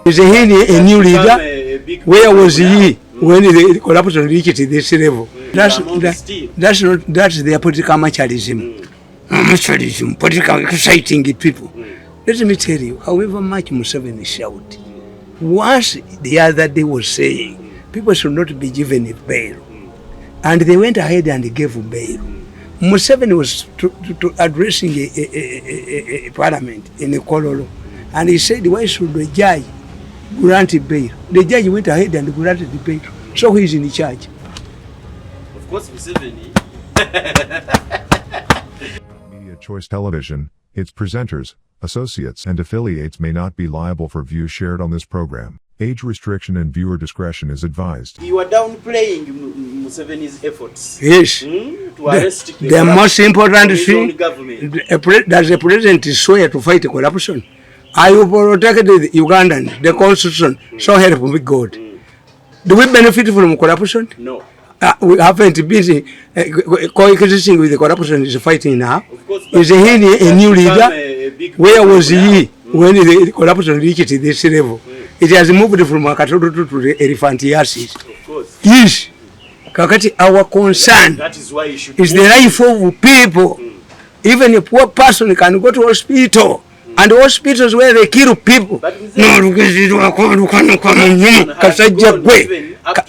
Is he a new leader? Where was he when the corruption reached this level? That's their political machiavelism. Political exciting people. Let me tell you, however much Museveni shouted, once the other day was saying people should not be given a bail, and they went ahead and gave bail. Museveni was addressing a parliament in a Kololo, and he said, why should the judge grant bail? The judge went ahead and granted the bail, so he is in charge. Of course, Museveni. Media Choice Television, its presenters, associates and affiliates may not be liable for views shared on this program. Age restriction and viewer discretion is advised. You are downplaying Museveni's efforts. Yes. To arrest the most important thing, does the president swear to fight corruption? I will protect the Ugandan, the constitution, so help me God. Do we benefit from corruption? No. We haven't been coexisting with the corruption is fighting now. Is he a new leader? Where was he when the corruption reached this level? It has moved from Akatoto to the elephantiasis. Yes. Kakati, our concern is the life of people. Even a poor person can go to hospital. And hospitals where they kill people. Up to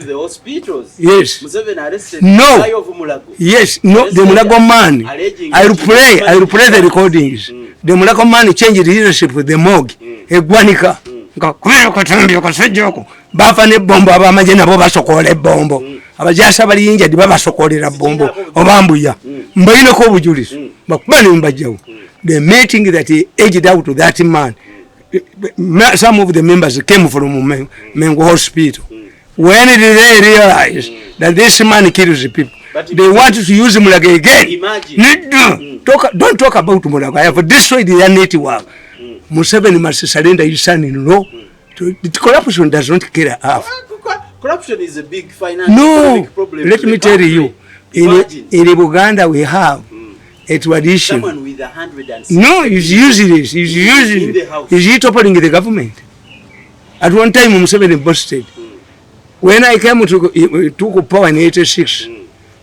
the hospitals. Yes. Museveni arrested no. the guy of Mulago. Yes, no, the Mulago man. I will play the recordings. The Mulago man changed leadership with the morgue. Egwanika. Bafa ne bombo abamaje nabo basokola bombo. Abajasa bali inja dibaba sokolera bombo. Obambuya. Mbayino ko bujulizi. Bakubani mbajawo. The meeting that he edged out to that man, some of the members came from Mengo Hospital. When did they realize that this man kills the people? They want to use Mulaga again. Don't talk about Mulaga. I have destroyed their network. Museveni must surrender his son-in-law. The corruption does not kill half. Corruption is a big financial problem. Let me tell you, in Uganda we have a tradition. Someone with 100 no, he's useless. He's toppling the government. At one time, Museveni busted. When I came to power in 86,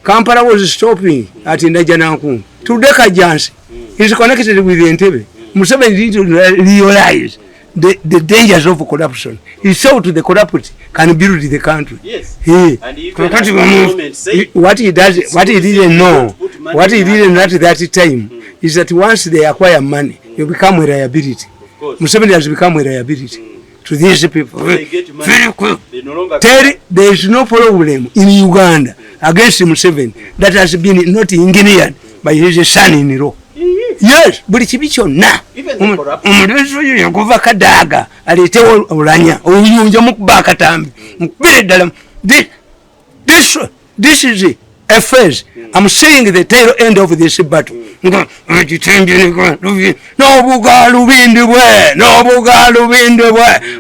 Kampala was stopping at Ndajananku. To Dekajans, he's connected with the Entebbe. Museveni didn't realize the dangers of corruption. He saw to the corrupt can build the country. Yes. And what he didn't know, what he didn't at that time, is that once they acquire money, you become a liability. Museveni has become a liability to these people. Very quick. There is no problem in Uganda against Museveni that has been not engineered by his son-in-law. Yes, buli kibicho na. Omulezo yakuva kadaga alitewo olanya oyunja mukuba katambi mukubire ddala. This is a phase. I'm saying the tail end of this battle. No bugalubindibwe.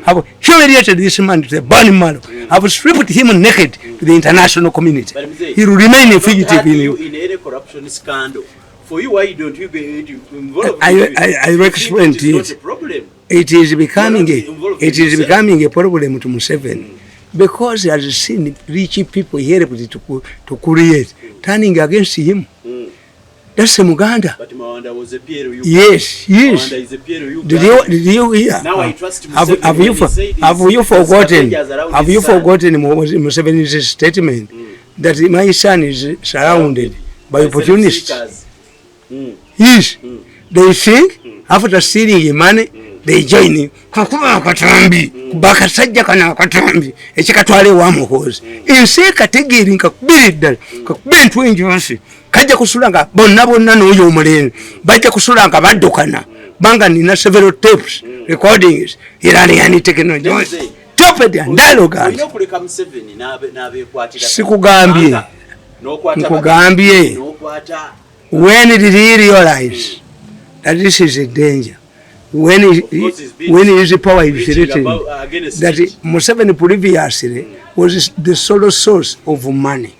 I've humiliated this man to the burning marrow. I've stripped him naked to the international community. He will remain a fugitive in you. In any corruption scandal. For you, why don't you get involved? I will explain to you. It is becoming a problem to Museveni because he has seen rich people here to create, turning against him. That's Muganda. But Mawanda was a PLU. Yes. Mawanda is a PLU. Did you hear? Now I trust Museveni. Have you forgotten Museveni's statement that my son is surrounded by opportunists? Yes. They think after stealing money, they join him. Kakuba katambi, bakasajja kana katambi, ekikatwale wa muhozi. Ense kategeri nkakubirida, kakubintu enjose. Kajja kusulanga bonna n'oyo omulenzi. Bajja kusulanga baddukana. Banga nina several tapes, recordings, Iranian technology. Stupid and dialogue. Sikugambye. Nkugambye. When did he realize that this is a danger? When his power is threatened, that Museveni previously was the sole source of money.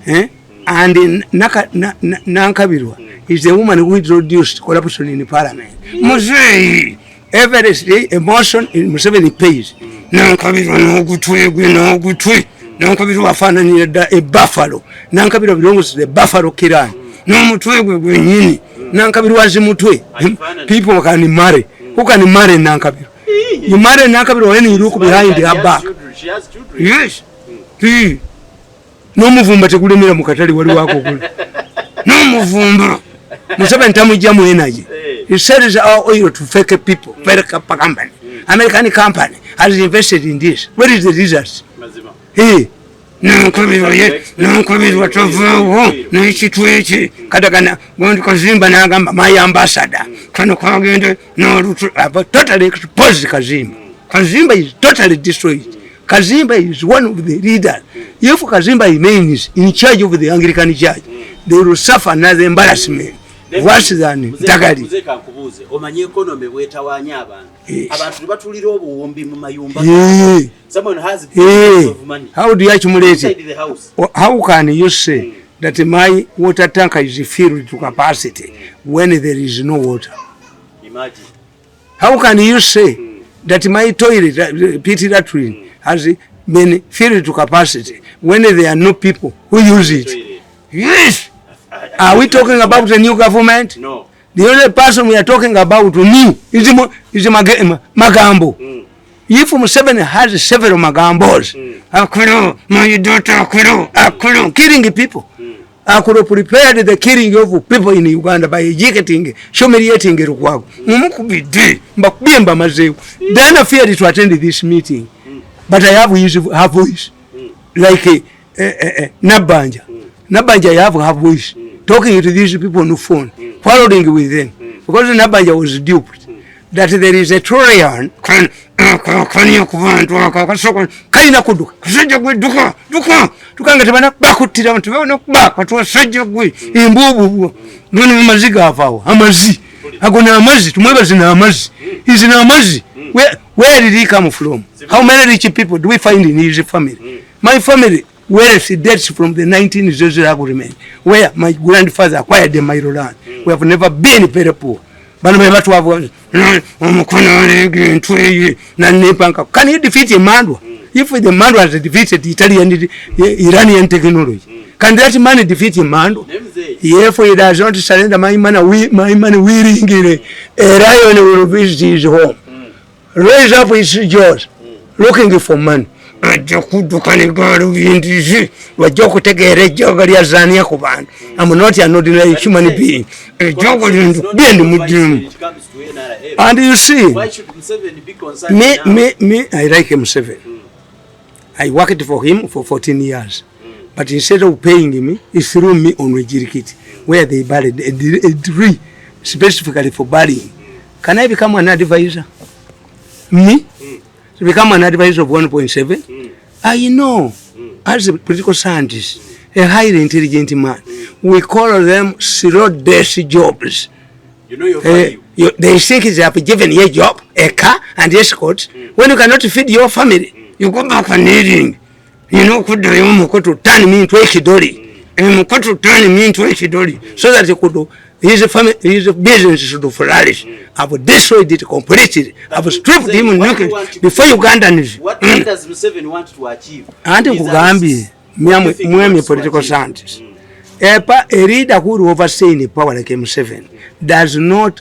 And in Nankabirwa, is the woman who introduced corruption in parliament. Museveni, every emotion in Museveni pays. Nankabirwa n'ogutwegwe n'ogutwe. Nankabirwa wafaananira a buffalo. Nankabirwa belongs to the buffalo kiran. N'omutwegwe gwennyini. Nankabirwa azimutwe. People can marry. Who can marry Nankabirwa? You marry Nankabirwa when you look behind her back. She has children. Yes. N'omuvumba tegulemera mu katale wali wako kule. N'omuvumba. Museveni tamujjamu energy. He sells our oil to fake people, fake company. American company has invested in this. Where is the results? Hey, nankabirwa tovaawo n'ekitweki katakana gondi Kazimba n'agamba my ambassador kano kagende n'olutu totally exposed Kazimba. Kazimba is totally destroyed. Kazimba is one of the leaders. If Kazimba remains in charge of the Anglican Church, they will suffer another embarrassment. Worse than Tagali. Omanyi economy bwetawanya abantu. Abantu batulira obuwumbi mu mayumba. Someone has of money. How do you accumulate it? How can you say that my water tanker is filled to capacity when there is no water? Imagine. How can you say that my toilet, pit latrine, has been filled to capacity when there are no people who use it? Yes. Are we talking about a new government? No. The only person we are talking about new is Magambo. If Museveni has several Magambos, Kkwo, my daughter Kkwo, killing people. Kkwo prepared the killing of people in Uganda by ejecting, humiliating Rukwago. They are not feared to attend this meeting. But I have her voice. Like Nabanja. Nabanja, I have her voice. Talking to these people on the phone, quarreling with them. Because Nabanja was duped. That there is a Trojan, Kaina Kudu, Duka, Tukanga Bakutira, back, what was such a way in Bubu, Maziga of our Amazi. Agona Amazi, to members in Amazi. He's in Amazi. Where did he come from? How many rich people do we find in his family? My family. Where is the debts from the 19th agreement, where my grandfather acquired the Mairo land. We have never been very poor. But my last was can you defeat a man? If the man was defeated Iranian technology, can that man defeat a man? Therefore, he does not surrender my money wearing a lion will visit his home. Raise up his jaws, looking for money. I'm not an ordinary human being. And you see, why should Museveni be concerned me, I like Museveni. I worked for him for 14 years. But instead of paying me, he threw me on Wejirikiti, where they buried a tree specifically for burying. Can I become an advisor? Me? To become an advisor of 1.7? I know, as a political scientist, a highly intelligent man, we call them zero-desk jobs. You know your value. They think they have given you a job, a car, and escorts. When you cannot feed your family, you go back for needing. You know, could Mukutu turn me into a Kidori? And Mukutu turn me into a Kidori, so that you could do. His business should flourish. I would destroy it completely. I would strip him naked before Ugandans. What does Museveni want to achieve? And Kugambi, me a political scientist. A leader who oversees the power like Museveni does not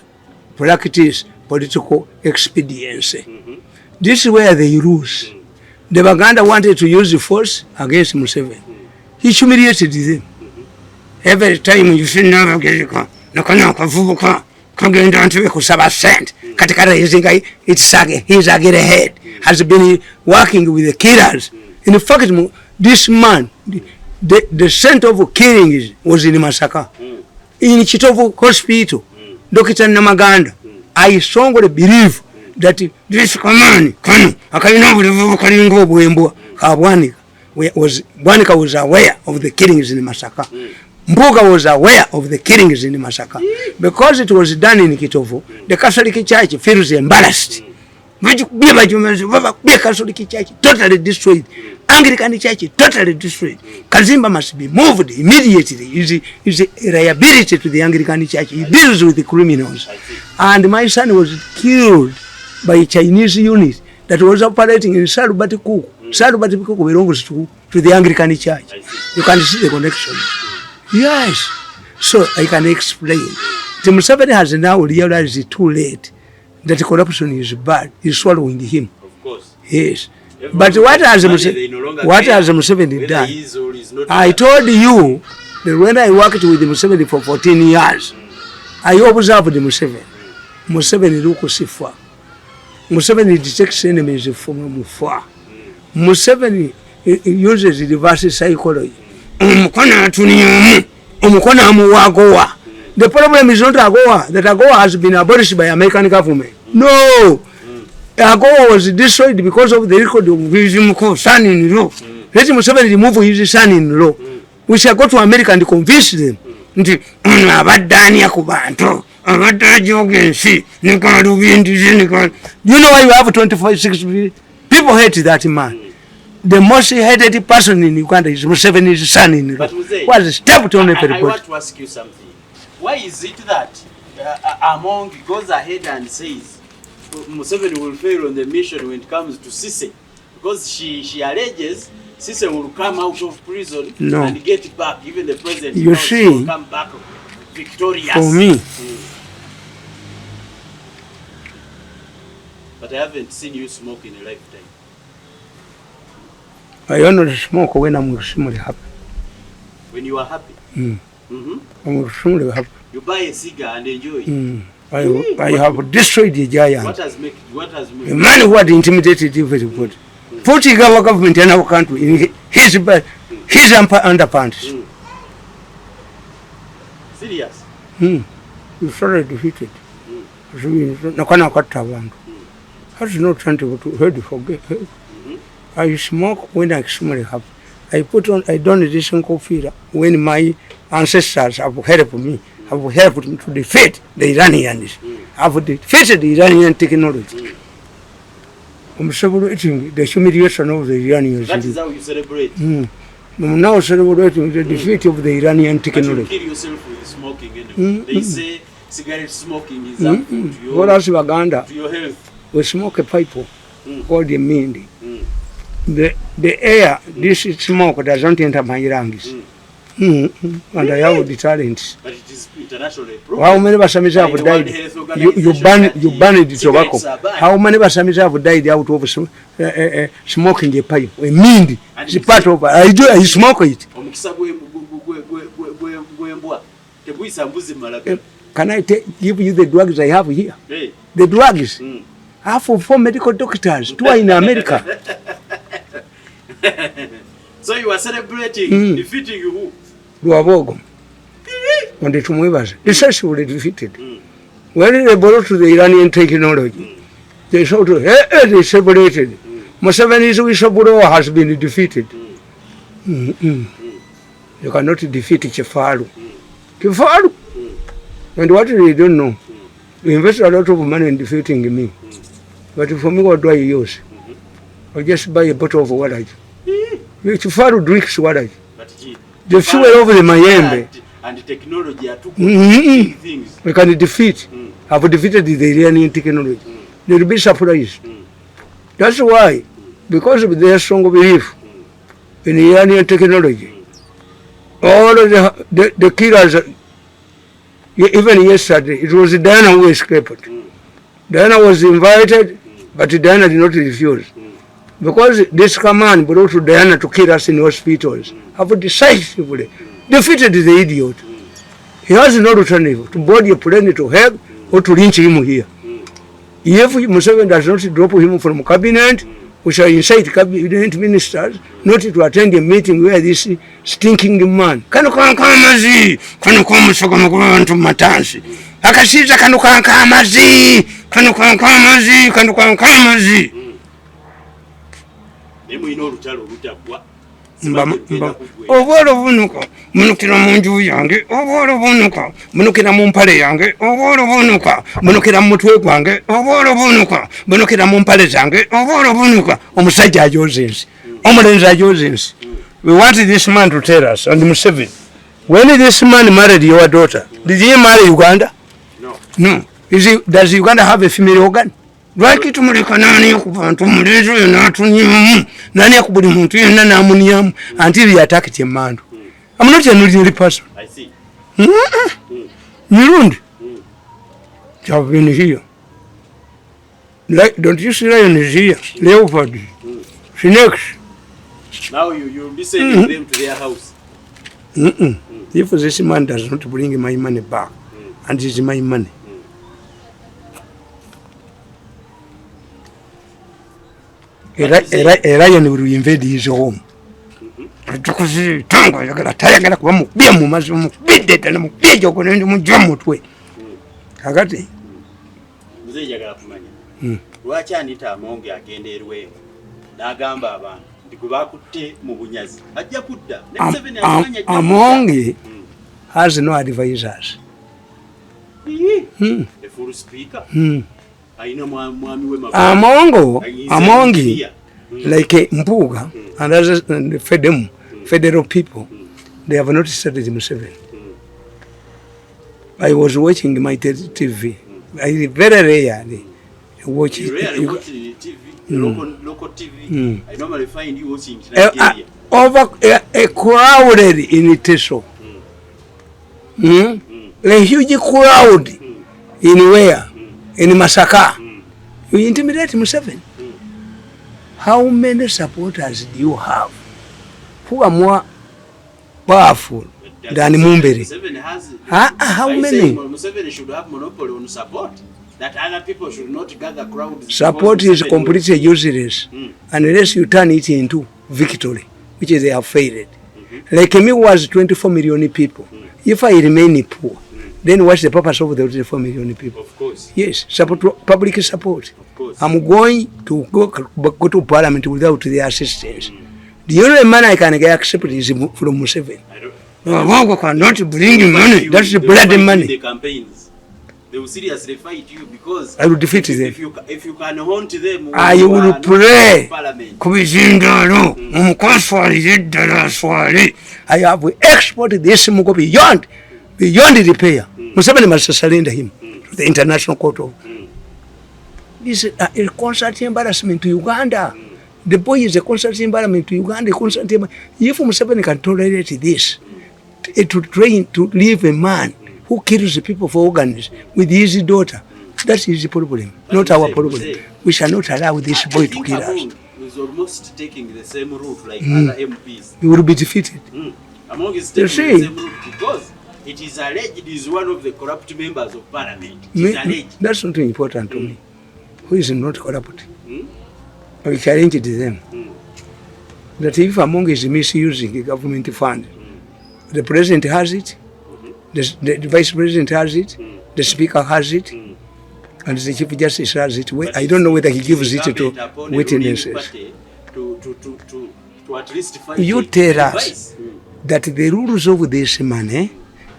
practice political expediency. This is where they lose. The Baganda wanted to use the force against Museveni. He humiliated them. Every time you see Navagerika, Nakana Kavuka, Kagenda Antiwe Kusaba sent, Katakara Izinga, it's Sage, he's a get ahead, has been working with the killers. In fact, this man, the center of killing was in Masaka. In Chitovu Hospital, Dr. Namaganda, I strongly believe that this command, Akaino Wanika was aware of the killings in Masaka. Mbuga was aware of the killings in Masaka. Because it was done in Kitovu, the Catholic Church feels embarrassed. Catholic Church totally destroyed. Anglican Church totally destroyed. Kazimba must be moved immediately. Is a liability to the Anglican Church. He deals with the criminals. And my son was killed by a Chinese unit that was operating in Salubati. Salubati belongs to the Anglican Church. You can see the connection. Yes. So I can explain. The Museveni has now realized it's too late that corruption is bad. Is swallowing him. Of course. Yes. But what has Museveni done? I told you that when I worked with Museveni for 14 years, I observed Museveni. Museveni Lukusifa. Museveni detects enemies from afar. Museveni uses reverse psychology. The problem is not AGOA. That AGOA has been abolished by American government. No. AGOA was destroyed because of the record of his son-in-law. Let Museveni remove his son-in-law. We shall go to America and convince them. Do you know why you have 26 people hate that man? The most hated person in Uganda is Museveni's son-in-law. Was stepped on everybody. I want to ask you something. Why is it that Among goes ahead and says Museveni will fail on the mission when it comes to Sise? Because she alleges Sise will come out of prison and get back. Even the president will come back victorious. For me. But I haven't seen you smoke in a lifetime. I only smoke when I'm extremely happy. When you are happy? I'm extremely happy. You buy a cigar and enjoy it. I have destroyed the giant. What has made the man who had intimidated everybody. Putting our government in our country in his underpants. Serious? You sorry defeated. That's not trying to forget. I smoke when I'm extremely happy. I don't listen coffee when my ancestors have helped me. Have helped me to defeat the Iranians. Have defeated the Iranian technology. I'm celebrating the humiliation of the Iranians. That is how you celebrate. I'm now celebrating the defeat of the Iranian technology. But you kill yourself with smoking anyway. They say cigarette smoking is harmful to your health. We smoke a pipe called the Mindi. The air, this smoke doesn't enter my lungs. And I have the talent. But it is internationally proven. How many Basamiza have died? You banned the tobacco. How many Basamiza have died out of smoking a pipe? A Mindi. It's part of I smoke it. Can I give you the drugs I have here? The drugs. I have 4 medical doctors, 2 are in America. So you are celebrating defeating who? Luabogo. On the Tumwebas. Decisively defeated. When they brought to the Iranian technology, they sort of they celebrated. Museveni's whistleblower has been defeated. You cannot defeat Kefalu. Kefalu. And what they don't know, they invest a lot of money in defeating me. But for me, what do I use? I just buy a bottle of water. Kefalu drinks water. The fuel of the Mayembe. And the technology are two things. We can defeat. Have defeated the Iranian technology. They will be surprised. That's why, because of their strong belief in Iranian technology, all of the killers, even yesterday, it was Diana who escaped. Diana was invited, but Diana did not refuse. Because this command brought to Diana to kill us in hospitals, have decisively defeated the idiot. He has no alternative to board a plane to help or to lynch him here. If Museveni does not drop him from cabinet, we shall incite cabinet ministers not to attend a meeting where this stinking man Kanukankamazi, Kanukamusokamukurantu Matansi, Akasita Kanukankamazi, Kanukankamazi. Oba oluvunuka munukira mu nju yange, oba oluvunuka munukira mu mpale yange, oba oluvunuka munukira mu mutwe gwange, oba oluvunuka munukira mu mpale zange, oba oluvunuka. Omusajja ajoza ensi, omulenzi ajoza ensi. We want this man to tell us, and Museveni, when this man married your daughter, did he marry Uganda? No. Does Uganda have a female organ? Lwaki tumuleka nani okubantu mulezo yona atunyamu nani akubuli muntu yona namunyamu until he attacked Emmandu. I'm not an ordinary person. I see. Mirundi. I've been here. Like, don't you see lion is here? Leopard. Snakes. Now you'll be sending them to their house. If this man does not bring my money back, and it is my money. A lion will invade his home. Tayagala kuba mukubye mu mazzi mukubidde ddala mukubye okunendi mujja mu mutwe. Kakati muzeeyi njagala kumanya lwaki anita Amonge agenda erwewo n'agamba abantu nti gwe bakutte mu bunyazi ajja kudda. Amonge has no advisors. The full speaker. Aina mwami we Amonge like Mpuga and others and federal people, they have not studied Museveni. I was watching my TV. I very rarely watch TV, local TV. I normally find you watching Nigeria. Over a crowded in Teso. A huge crowd in where? In Masaka. You intimidate Museveni. How many supporters do you have who are more powerful than Mumbere? How many? Museveni should have monopoly on support. That other people should not gather crowds. Support is completely useless unless you turn it into victory, which they have failed. Like me was 24 million people. If I remain poor, then what's the purpose of the 24 million people? Of course. Yes, support, public support. Of course. I'm going to go to parliament without their assistance. The only man I can get accepted is from Museveni. I cannot bring money. That's the blood money. The campaigns, they will seriously fight you because I will defeat them. If you can haunt them, I will pray. Kubizindalo, Mukaswali, Ddala Swali. I have exported this Mugo beyond repair. Museveni must surrender him to the International Court of. This is a constant embarrassment to Uganda. The boy is a constant embarrassment to Uganda. If Museveni can tolerate this, to train to leave a man who kills the people for organs with his daughter, that's his problem, not our problem. We shall not allow this boy to kill us. He's almost taking the same route like other MPs. He will be defeated. Among is taking the same route because it is alleged he is one of the corrupt members of parliament. That's not important to me. Who is not corrupt? I challenged them that if Among is misusing government fund, the president has it, the vice president has it, the speaker has it, and the chief justice has it. I don't know whether he gives it to witnesses. To at least find you tell us that the rules of this money,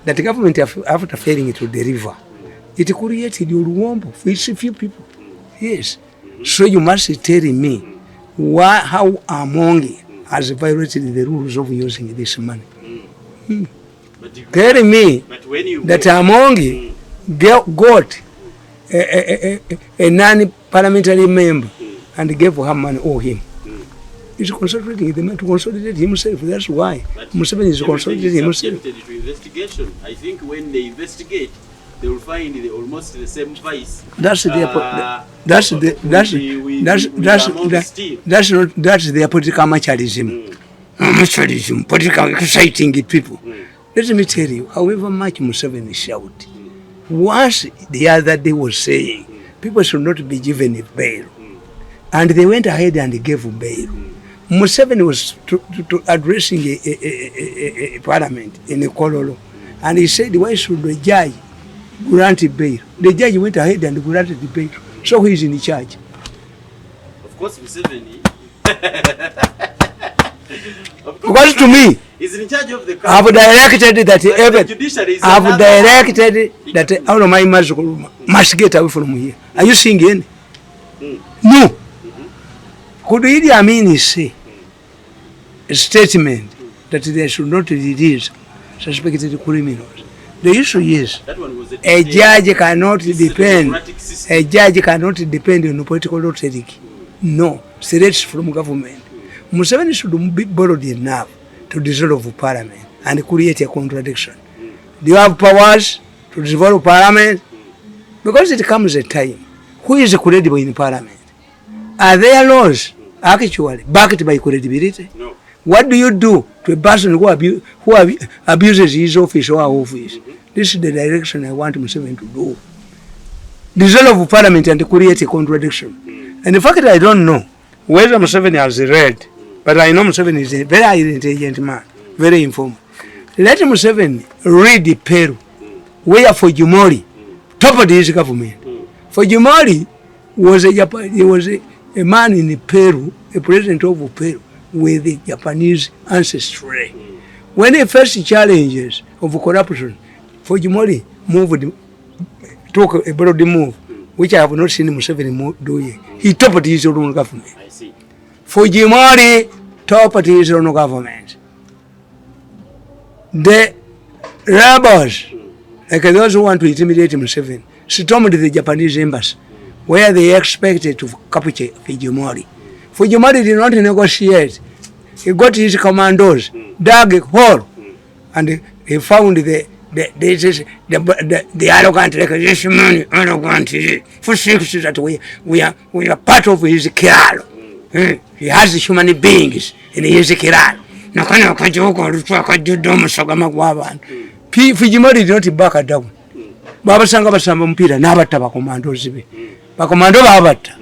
that the government after failing to deliver, it created your womb for few people. Yes. So you must tell me how Among has violated the rules of using this money. Tell me that Among got a non-parliamentary member and gave her money or him. He's consolidating the man to consolidate himself. That's why Museveni is consolidating himself. To investigation. I think when they investigate, they will find almost the same vice. That's their political machoism, political exciting people. Let me tell you, however much Museveni shout, once the other day was saying people should not be given a bail, and they went ahead and gave bail. Museveni was addressing a parliament in Kololo, and he said, why should the judge grant a bail? The judge went ahead and granted the bail, so he is in charge. Of course, Museveni. Because to me, he's in charge of the I've directed that all of my must get away from here. Are you seeing any? No. Could Idi Amin say a statement that they should not release suspected criminals? The issue is a judge cannot depend. A judge cannot depend on political authority. No, threats from government. Museveni should be bold enough to dissolve parliament and create a contradiction. Do you have powers to dissolve parliament? Because it comes a time. Who is credible in parliament? Are there laws actually backed by credibility? No. What do you do to a person who abuses his office or her office? This is the direction I want Museveni to do. Dissolve parliament and create a contradiction. And in fact, I don't know whether Museveni has read, but I know Museveni is a very intelligent man, very informed. Let Museveni read the Peru, where Fujimori toppled his government. Fujimori was a man in Peru, a president of Peru, with a Japanese ancestry. When he faced challenges of corruption, Fujimori took a broad move, which I have not seen Museveni doing. He toppled his own government. I see. Fujimori toppled his own government. The rebels, like those who want to intimidate Museveni, stormed the Japanese embassy, where they expected to capture Fujimori. Fujimori did not negotiate. He got his commandos, dug a hole, and he found the arrogant, like this man, arrogant, for 6 years that we are part of his kiraro. He has human beings in his kiraro. Fujimori did not back down. Baba Sanga Basamba Mpira, Nabata Bacomandos. Bacomando Babata,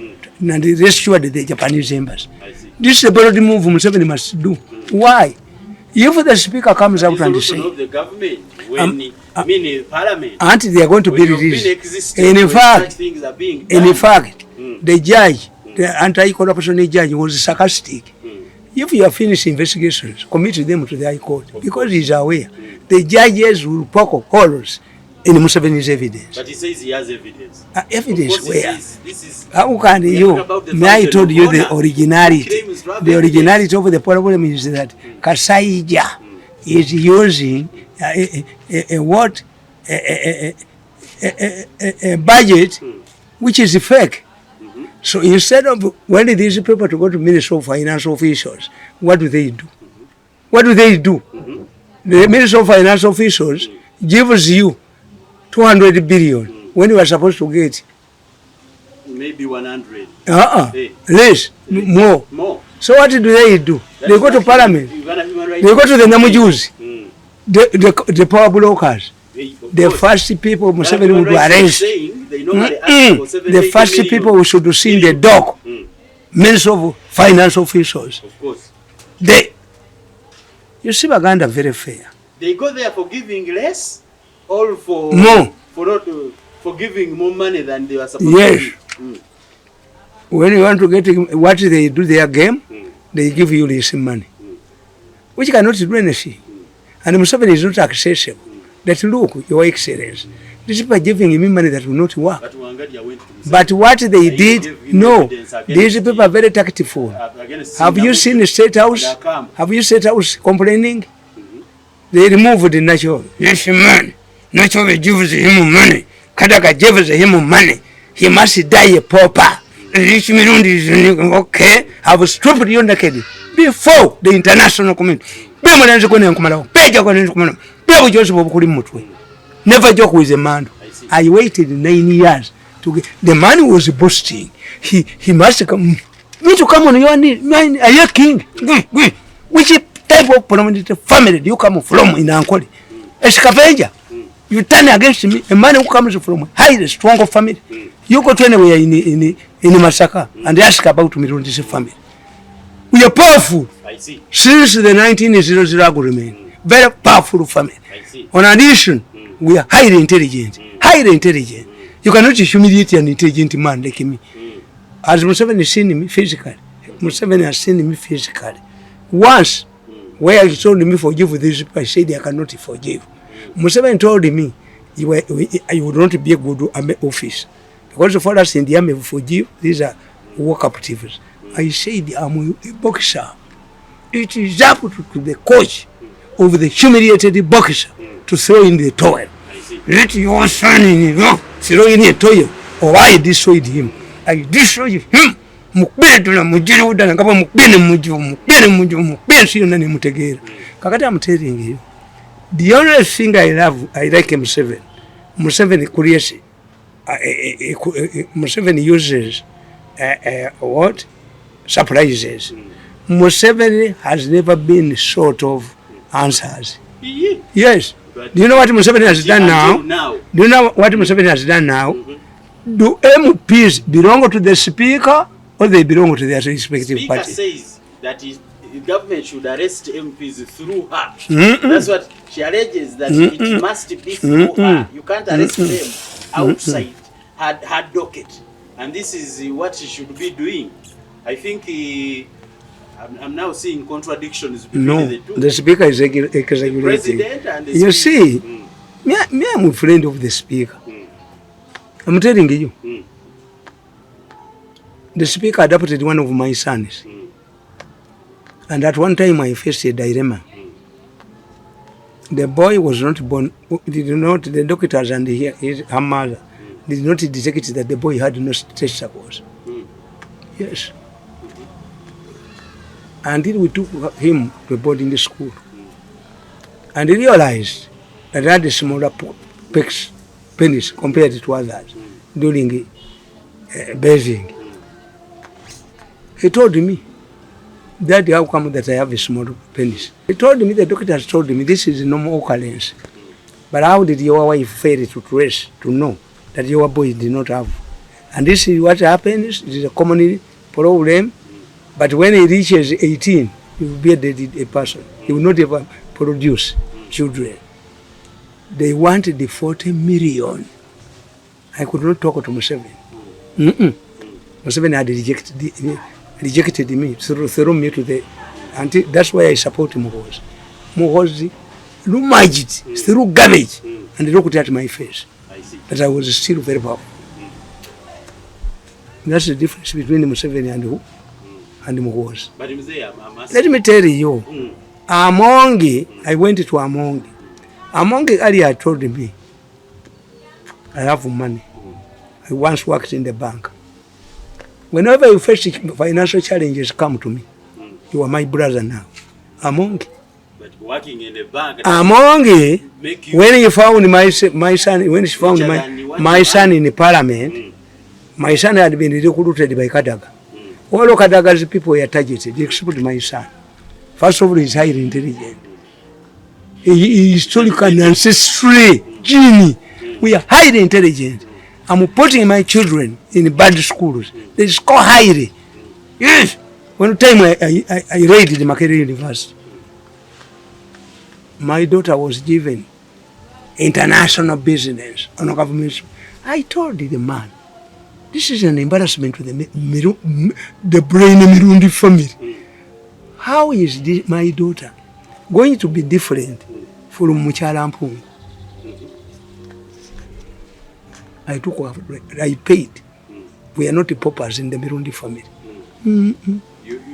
and they rescued the Japanese embassy. This is a bold move Museveni must do. Why? If the speaker comes out and says, the government, when parliament, until they are going to be released. In fact, the judge, the anti-corruption judge, was sarcastic. If you have finished investigations, commit them to the High Court, because he is aware. The judges will poke holes in Museveni's evidence. But he says he has evidence. Evidence where? This is How can you? May I told you the originality. The originality of the problem is that Kasaija is using a budget which is fake. So instead of when these people to go to Ministry of Finance officials, what do they do? What do they do? The Ministry of Finance officials gives you 200 billion when you are supposed to get maybe 100. Less, more. So what do? They go to Parliament. They go to the Namujuzi, the power brokers. The first people Museveni would arrest. The first people who should see the dock, Ministry of Finance officials. Of course. You see, Baganda very fair. They go there for giving less, or for more, for giving more money than they were supposed to. Yes. When you want to get what they do their game, they give you less money, which cannot do anything. And Museveni is not accessible. That look, Your Excellency, these people are giving me money that will not work. But what they did, no, these people are very tactful. Have you seen the State House? Have you State House complaining? They removed the natural. Yes, man. Natural gives him money. Kadaka gives him money. He must die a pauper. Okay, I will strip you naked before the international community. Never joke with a man. I waited 9 years to get the man who was boasting. He must come. Me to come on your knee. Are you king? Which type of prominent family do you come from in Ankoli? A scavenger. You turn against me, a man who comes from highly strong family. You go to anywhere in Masaka and ask about me on this family. We are powerful. I see. Since the 1900 agreement. Very powerful family. On addition, we are highly intelligent. Highly intelligent. You cannot humiliate an intelligent man like me. As Museveni has seen me physically, Museveni has seen me physically. Once, where he told me forgive these people, I said I cannot forgive. Museveni told me I would not be a good army officer. Because for us in the army, forgive, these are war captives. I said I'm a boxer. It is up to the coach of the humiliated boxer to throw in the towel. Let your son throw in a towel, or I destroyed him. I destroyed him. Kakati I'm telling you, the only thing I like Museveni. Museveni creates, Museveni uses what? Surprises. Museveni has never been short of answers. Yes. Do you know what Museveni has done now? Do you know what Museveni has done now? Do MPs belong to the speaker or they belong to their respective party? Speaker says that the government should arrest MPs through her. That's what she alleges, that it must be through her. You can't arrest them outside her docket. And this is what she should be doing. I think I'm now seeing contradictions between the two. The speaker is executing. The president and the you speaker. See, me I'm a friend of the speaker. I'm telling you. The speaker adopted one of my sons. And at one time I faced a dilemma. The boy was not born, the doctors and her mother did not detect that the boy had no testicles. Yes. Until we took him to a boarding school. And he realized that he had a smaller penis compared to others during bathing. He told me, Daddy, how come that I have a small penis? He told me, the doctor has told me, this is a normal occurrence. But how did your wife fail to trace, to know that your boy did not have? And this is what happens, it is a common problem. But when he reaches 18, he will be a person. He will not ever produce children. They wanted the 40 million. I could not talk to Museveni. Museveni had rejected me, threw me to the, and that's why I support Muhozi. Muhozi, Lumajit, threw garbage, and looked at my face. But I was still very powerful. That's the difference between Museveni and who? And Muhozi. But let me tell you, Amongi, I went to Amongi. Amongi earlier told me, I have money. I once worked in the bank. Whenever you face financial challenges, come to me. You are my brother now. Amongi. But working in the bank. Amongi, when he found my son, when she found my son in the parliament, my son had been recruited by Kadaga. All of Kadaga's people were targeted, except my son. First of all, he's highly intelligent. He is historical and ancestry genie. We are highly intelligent. I'm putting my children in bad schools. They score highly. Yes. One time I read the Makerere University. My daughter was given international business on a government. I told the man, this is an embarrassment to the brain Mirundi family. How is my daughter going to be different from Muchala Mpungu? I took off, I paid. We are not paupers in the Mirundi family.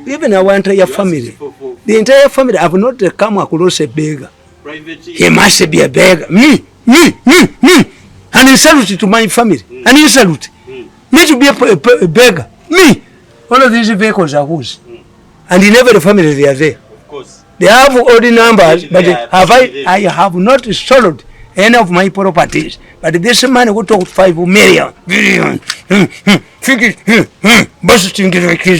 Even our entire family, the entire family have not come across a beggar. He must be a beggar. Me. And insult to my family. And insult. Me to be a beggar. Me. All of these vehicles are whose? And in every family they are there. Of course. They have all the numbers, but I have not sold any of my properties. But this man who took 5 million, billion, busting like a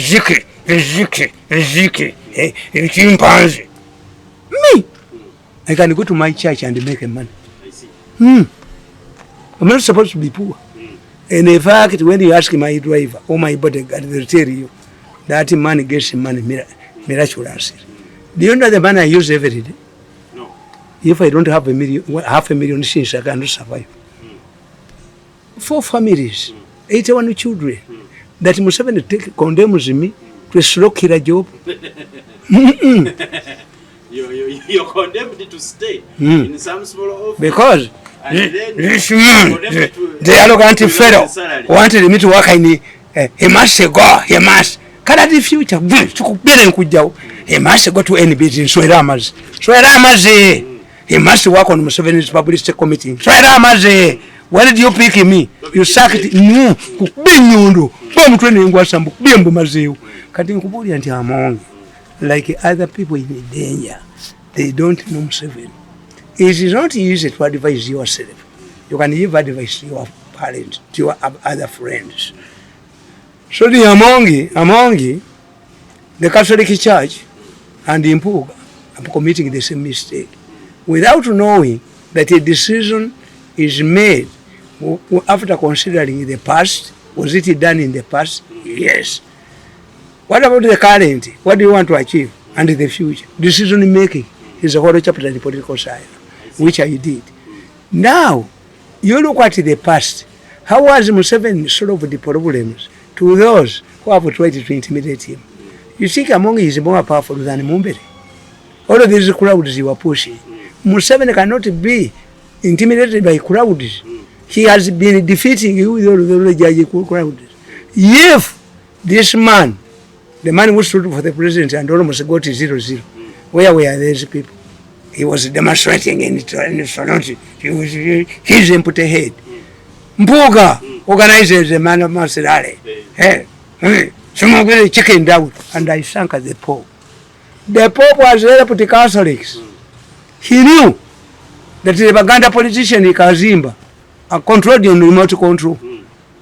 chimpanzee. Me, I can go to my church and make a money. I see. I'm not supposed to be poor. And in fact, when you ask my driver or my bodyguard, they'll tell you that money gets money miraculously. Do you know the money I use every day? No. If I don't have half a million since I cannot survive. 4 families, 81 children. That Museveni condemns me to a slow killer job. You're condemned to stay in some small office. Because this man, the arrogant fellow, wanted me to work in he must go, he must. Kada the future, he must go to any business. Sweramas, he must work on Museveni's publicity committee. Sweramas, why did you pick me? You sacked no, bomb training was some bimbo mazio. Cutting Kuburi and Among, like other people in danger, they don't know Museveni. It is not easy to advise yourself. You can give advice to your parents, to your other friends. So the among the Catholic Church and the Mpuga are committing the same mistake without knowing that a decision is made after considering the past. Was it done in the past? Yes. What about the current? What do you want to achieve? And the future? Decision making is a whole chapter in the political science, which I did. Now, you look at the past. How was Museveni solve the problems to those who have tried to intimidate him? You think Among is more powerful than Mumbere? All of these crowds you are pushing. Museveni cannot be intimidated by crowds. He has been defeating you with all the crowds. If this man, the man who stood for the president and almost got 0-0, where were these people? He was demonstrating in Toronto. His empty head. Mpuga organizes the man of Masirale. Someone got a chicken down, and I sank at the Pope. The Pope was there to the Catholics. He knew that the Baganda politician in Kazimba controlled the remote control.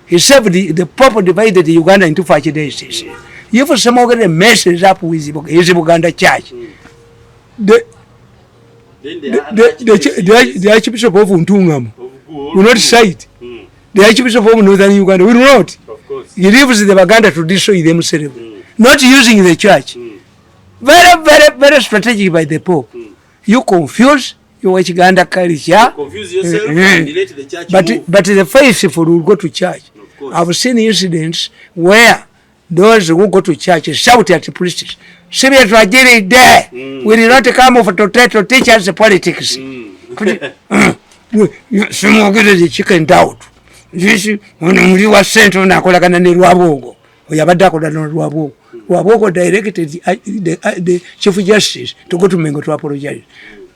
He said the Pope divided Uganda into 5 days. If someone got a message up with his Uganda church, the Archbishop of Untungam will not cite. The Archbishop of Northern Uganda will not. He leaves the Baganda to destroy themselves, not using the church. Very, very, very strategic by the Pope. You confuse your Uganda culture. You confuse yourself and let the church move. But the faithful will go to church. I've seen incidents where those who go to church shout at the priests, "Sibia Tragedy there. We will not come over to try to teach us the politics." Some get the chicken doubt. This when we were sent on a Kolagana Wabogo, or Yabadako Wabogo. Wabogo directed the Chief Justice to go to Mengo to apologize.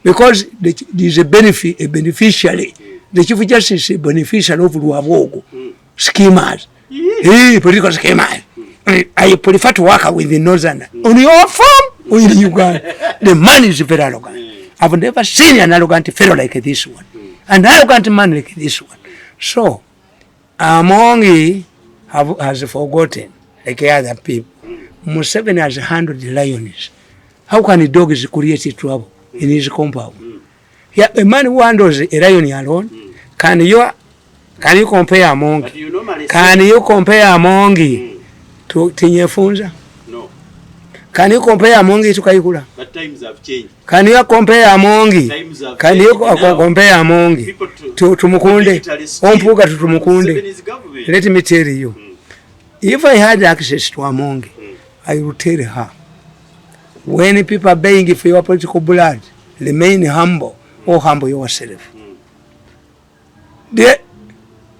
Because there is a beneficiary. The Chief Justice is a beneficiary of Wabogo. Schemers. Political schemers. I prefer to work with the Northern. On your farm or in Uganda. The man is very arrogant. I've never seen an arrogant fellow like this one. An arrogant man like this one. So, Among has forgotten, like other people. Museveni has handled the lions. How can a dog create trouble in his compound? Yeah, a man who handles a lion alone, can you compare Among? Can you compare Among to Tinyefunza? No. Can you compare Among to Kaikula? But times have changed. Can you compare Among? Can you compare Among to Mukunde? Ompuga to Mukunde. Let me tell you, if I had access to Among, I will tell her, when people are begging for your political blood, remain humble or humble yourself. The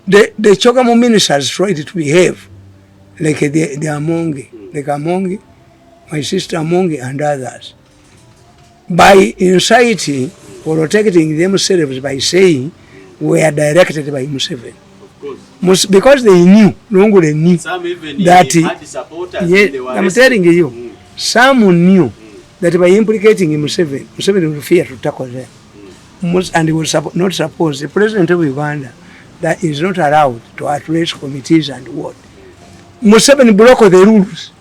Chogamu ministers tried to behave like the Among, my sister Among and others, by inciting or protecting themselves by saying we are directed by Museveni. Because they knew, they knew that I'm telling you, some knew that by implicating Museveni, Museveni will fear to tackle them. And he was not supposed, the president of Uganda, that is not allowed to address committees and what. Museveni broke the rules.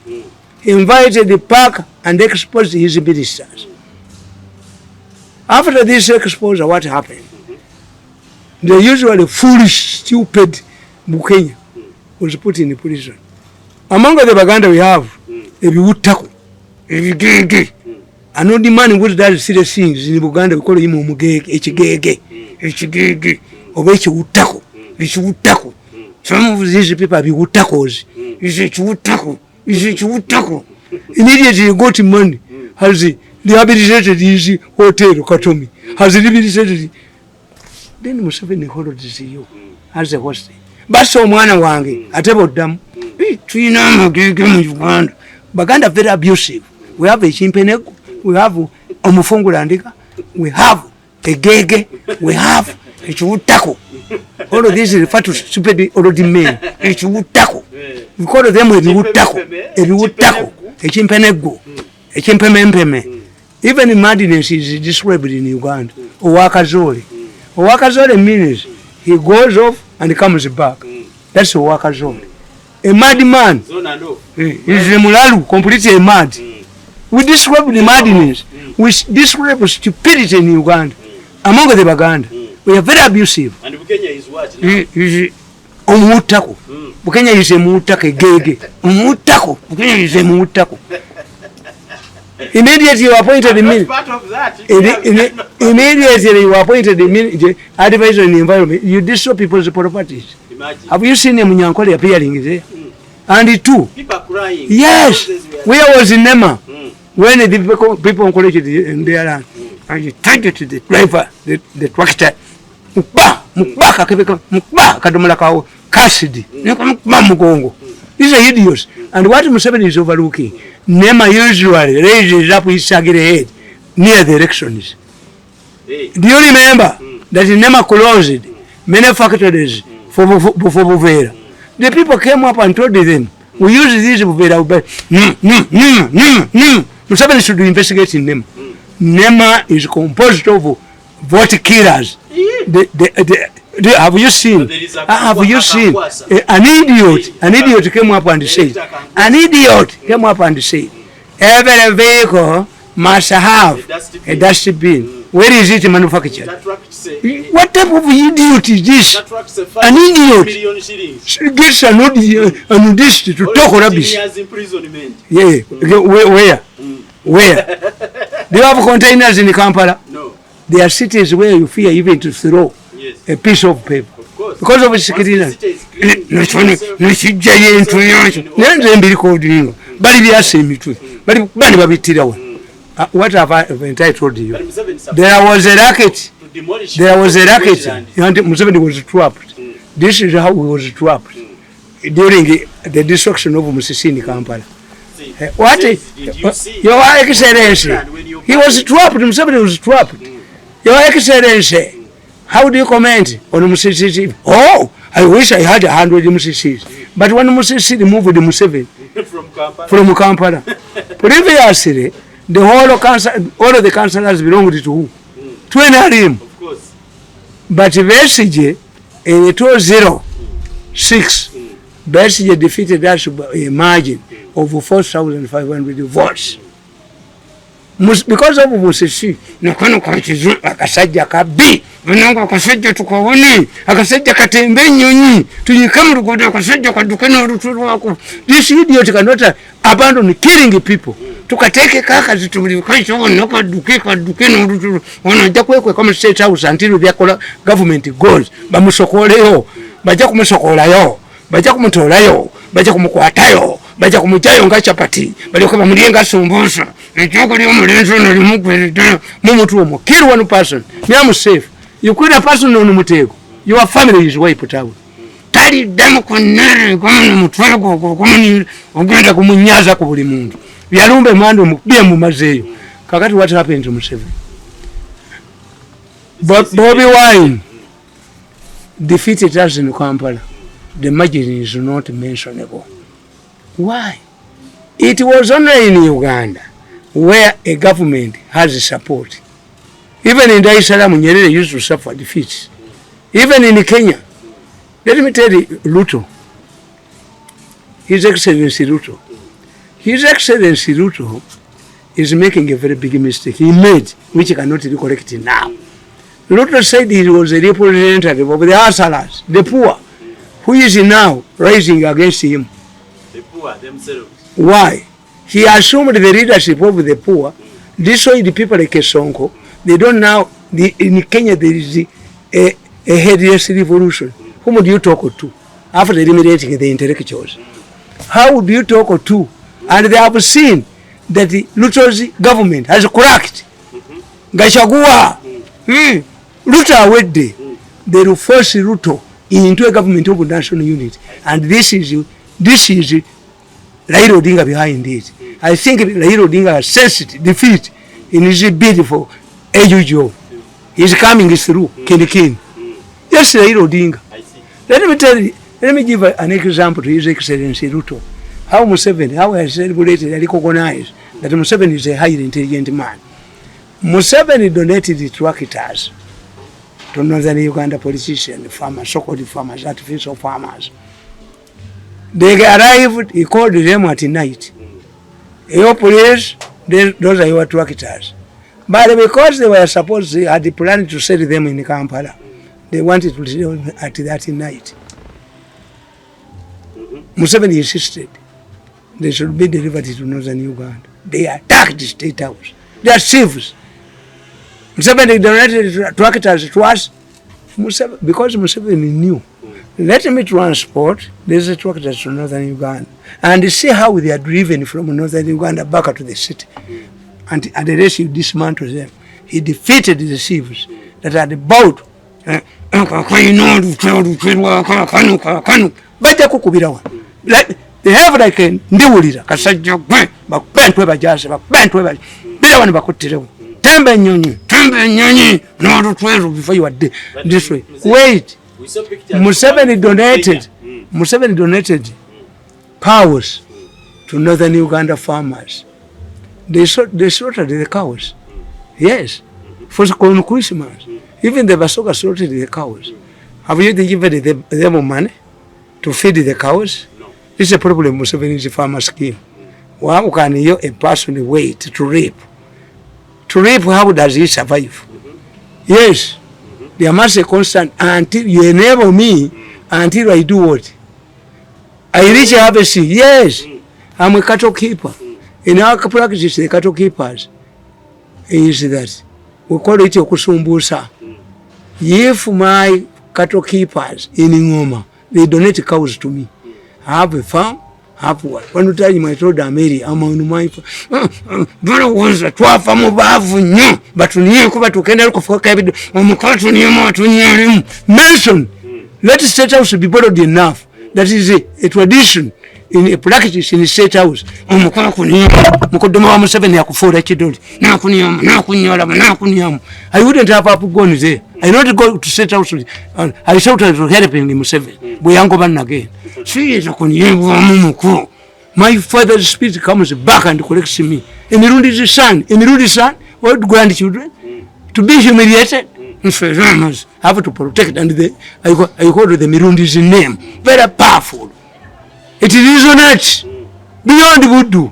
He invited the park and exposed his ministers. After this exposure, what happened? The usually foolish, stupid Bukenya was put in prison. Among the Baganda we have, if you would tackle, if you gay, and no man who does serious things in Uganda, we call him Mugege, or which would tackle, which would tackle. Some of these people have would tackles, you would tackle, you would tackle. Immediately you got money. has rehabilitated his hotel, Katomi, has rehabilitated. Then Museveni holidays you as a host. But so mwana wange, atebo dam, Baganda very abusive. We have a chimpenego, we have Omufungulandika, we have a gege, we have a chutako. All of this is referred to stupid already men. A chutako. We call them a chutako, a chimpenego, a chimpemempeme. Even in madness is described in Uganda. Owakazole. Owakazole means he goes off and comes back. That's Owakazole. A madman is a mulalu, completely mad. We describe the madness. We describe stupidity in Uganda. Among the Baganda, we are very abusive. And Bukenya is what? Omutako. Bukenya is a mutake gege. Omutako. Bukenya is a mutako. Immediately you appointed the minister. Part of that. Immediately you appointed the advisor in the environment. You destroy people's properties. Imagine. Have you seen a Munyankole appearing there? And the two. People crying. Yes. Where was in Nema? When the people collected in their land. And you turned it to the driver, the tractor. Mukba Kadomalakao, Cassidy. Mamugongo. These are idiots. And what Museveni is overlooking, Nema usually raises up his saggy head near the elections. Do you remember that Nema closed many factories for Buvera? The people came up and told them, we use this Buvera, but Museveni should investigate in Nema. Nema is composed of vote killers. Have you seen? Have you seen an idiot? An idiot came up and said, every vehicle must have a dustbin. Where is it manufactured? What type of idiot is this? An idiot gets an nudist to talk rubbish. Yeah, where? Do you have containers in Kampala? No. There are cities where you fear even to throw a piece of paper. Of course. Because of security. What have I told you? There was a racket. And Museveni was trapped. This is how he was trapped during the destruction of Museveni Kampala. What? Your Excellency, he was trapped. Museveni was trapped. Your Excellency, how do you comment on Museveni? Oh, I wish I had 100 Museveni. But when Museveni moved Museveni from Kampala, previously the whole all of the councillors belonged to who? To NRM. Of course. But Besigye in 2006, Besigye defeated us by a margin of 4,500 votes. Because of Museveni, nakano kwachizu akasajja kabi, vananga akasajja tukawoni, akasajja katembe nyonyi, tunyikamu rukoda akasajja kadukena uruturu wako. This idiot cannot abandon killing people. Tukateke kaka zitubulikaisha wanaka dukena uruturu. Wanajja kwekwe kama state house until the government goes. Bamusokoleyo, bajja kumusokolayo, bajja kumutolayo, bajja kumukwatayo. Baja kumujayo nga chapati bali ko bamulienga sombosa ekyo lyo mulenzo no limugwedde mumutu omo kill one person me am safe you kill a person on mutego your family is wiped out tali damu konere kono mutwego komuni ogenda kumunyaza ku buli muntu byalumbe mando mukubye mu mazeyo kakati what happened to Museveni Bobby Wine defeated us in Kampala. The margin is not mentionable. Why? It was only in Uganda where a government has support. Even in Dar es Salaam, Nyerere used to suffer defeats. Even in Kenya, let me tell you, Ruto, His Excellency Ruto. His Excellency Ruto is making a very big mistake. He made, which he cannot correct now. Ruto said he was a representative of the hustlers, the poor, who is now rising against him. The poor themselves. Why? He assumed the leadership of the poor, destroyed the people like Nsonga. They don't now, in Kenya there is a headless revolution. Whom do you talk to after eliminating the intellectuals? How do you talk to? And they have seen that Ruto's government has cracked. Gachagua. Ruto awedde. They will force Ruto into a government of national unity. And this is Raila Odinga behind it. I think Raila Odinga has sensed defeat in his bid for AUGO. He's coming through King. Yes, Raila Odinga. Let me give an example to His Excellency Ruto. How Museveni, how has celebrated and recognized that Museveni is a highly intelligent man. Museveni donated the tractors to northern Uganda politicians, farmers, so-called farmers, artificial farmers. They arrived, he called them at night. Your police, those are your tractors. But because they were supposed, they had planned to sell them in Kampala, they wanted to sell them at that night. Museveni insisted they should be delivered to northern Uganda. They attacked the State House. They are thieves. Museveni donated tractors to us because Museveni knew. Let me transport these tractors to northern Uganda and see how they are driven from northern Uganda back to the city. And the rest you dismantle them. He defeated the thieves that are about they have like a ndiwulira kasajja gwe bakubentwe bajaze bakubentwe birawana bakutirewo tembe nyonyi no twero before you are dead this way. Wait, Museveni donated cows to northern Uganda farmers. They slaughtered the cows. Yes, for Christmas. Even the Basoga slaughtered the cows. Have you given them money to feed the cows? This is a problem Museveni's farmer scheme. How can a person wait to rape? To rape, how does he survive? Yes, there must be constant until you enable me until I do what? I reach harvest. Yes, I'm a cattle keeper. In our practice, the cattle keepers is that we call it okusumbusa. If my cattle keepers in Ngoma, they donate cows to me. I have a farm, I have what? One time I told Mary, I'm on my farm. Very once a 12 farm of Avenue, but when you come to Canada for capital, mention, let the State House be bothered enough. That is a tradition in a practice in the State House. I wouldn't have gone there. I not go to State House. I shouted to helping him Museveni. We are going again. My father's spirit comes back and collects me. And Mirudi's son, what grandchildren? To be humiliated? Have to protect, and I call the Mirundi's name. Very powerful. It resonates beyond voodoo.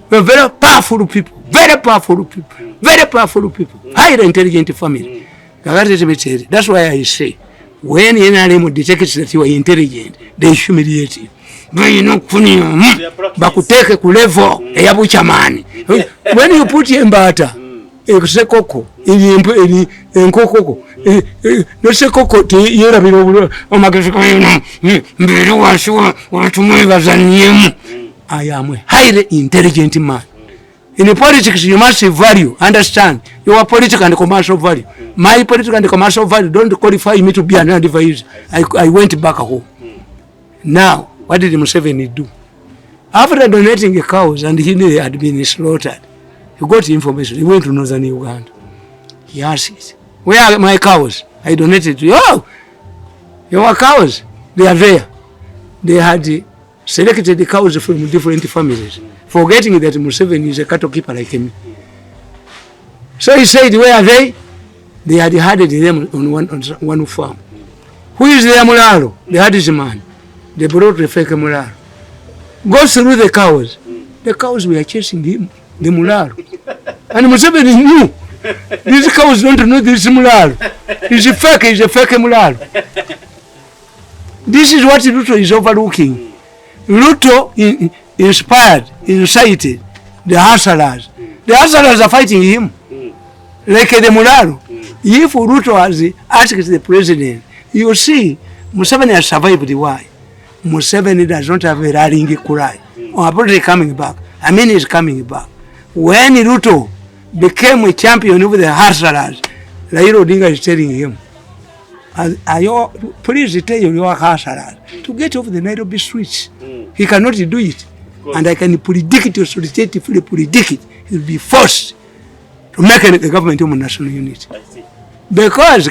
We're very powerful people. Very powerful people. Very powerful people. Highly intelligent family. That's why I say, when an animal detects that you are intelligent, they humiliate you. But you know, bakuteke ku level eyabuchamani. When you put in butter, ekoko ili enkoko no sekoko ti yera biro omagezi ko mbere washo watumwe bazanyemu. I am a highly intelligent man. In politics you must value, understand your political and commercial value. My political and commercial value don't qualify me to be an advisor. I went back home. Now what did Museveni do? After donating the cows and he had been slaughtered, he got information. He went to northern Uganda. He asked, where are my cows? I donated to you. Oh, your cows, they are there. They had selected the cows from different families, forgetting that Museveni is a cattle keeper like me. So he said, where are they? They had herded them on one farm. Who is their mulalo? The herdsman. They brought the fake mulalo. Go through the cows. The cows were chasing him, the mulalo. And Museveni knew. These cows don't know this mulalo. He's a fake mulalo. This is what Ruto is overlooking. Ruto inspired, incited the hustlers. The hustlers are fighting him. Like the mulalo. If Ruto has asked the president, you see, Museveni has survived the war. Museveni does not have a rallying cry. Or probably coming back. I mean, he's coming back. When Ruto became a champion of the hustlers, Raila Odinga is telling him, please tell your hustlers to get off the Nairobi streets. He cannot do it. And I can predict, authoritatively predict, he will be forced to make a government of national unity. Because